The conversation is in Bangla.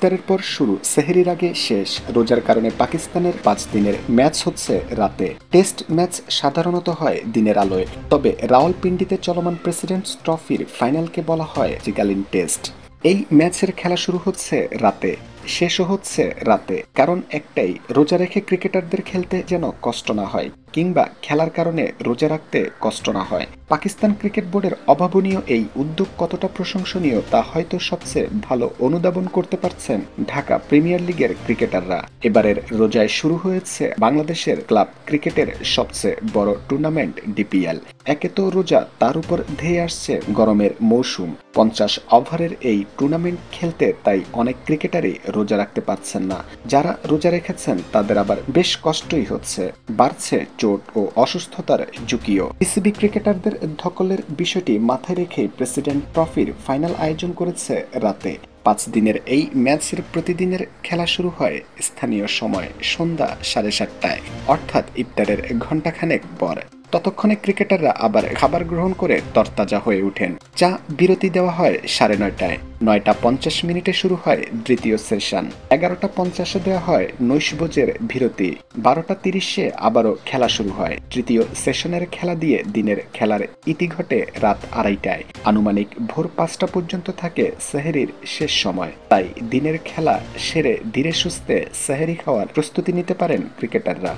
ইফতারের পর শুরু, সেহরির আগে শেষ। রোজার কারণে পাকিস্তানের 5 দিনের ম্যাচ হচ্ছে রাতে। টেস্ট ম্যাচ সাধারণত হয় দিনের আলোয়, তবে রাওয়ালপিন্ডিতে চলমান প্রেসিডেন্টস ট্রফির ফাইনালকে বলা হয় শীতকালীন টেস্ট। এই ম্যাচের খেলা শুরু হচ্ছে রাতে, শেষও হচ্ছে রাতে। কারণ একটাই, রোজা রেখে ক্রিকেটারদের খেলতে যেন কষ্ট না হয়, কিংবা খেলার কারণে রোজা রাখতে কষ্ট না হয়। পাকিস্তান ক্রিকেট বোর্ডের অভাবনীয় এই উদ্যোগ কতটা প্রশংসনীয় তা হয়তো সবচেয়ে ভালো অনুধাবন করতে পারছেন ঢাকা প্রিমিয়ার লিগের ক্রিকেটাররা। এবারের রোজায় শুরু হয়েছে বাংলাদেশের ক্লাব ক্রিকেটের সবচেয়ে বড় টুর্নামেন্ট ডিপিএল। একে তো রোজা, তার উপর ধেয়ে আসছে গরমের মৌসুম। 50 ওভারের এই টুর্নামেন্ট খেলতে তাই অনেক ক্রিকেটারই রোজা রাখতে পারছেন না। যারা রোজা রেখেছেন তাদের আবার বেশ কষ্টই হচ্ছে, বাড়ছে চোট ও অসুস্থতার ঝুঁকিও। পিসিবি ক্রিকেটারদের ধকলের বিষয়টি মাথায় রেখে প্রেসিডেন্ট ট্রফির ফাইনাল আয়োজন করেছে রাতে। 5 দিনের এই ম্যাচের প্রতিদিনের খেলা শুরু হয় স্থানীয় সময় সন্ধ্যা 7:30টায়, অর্থাৎ ইফতারের ঘণ্টাখানেক পর। ততক্ষণে ক্রিকেটাররা আবার খাবার গ্রহণ করে তরতাজা হয়ে ওঠেন। চা বিরতি দেওয়া হয় 9:30টায়। 9:50 শুরু হয় দ্বিতীয় সেশন। 11:50 দেওয়া হয় নৈশভোজের বিরতি। 12:30 আবারও খেলা শুরু হয়। তৃতীয় সেশনের খেলা দিয়ে দিনের খেলার ইতি ঘটে রাত 2:30টায়। আনুমানিক ভোর 5টা পর্যন্ত থাকে সেহরির শেষ সময়। তাই দিনের খেলা সেরে ধীরে সুস্থে সেহরি খাওয়ার প্রস্তুতি নিতে পারেন ক্রিকেটাররা।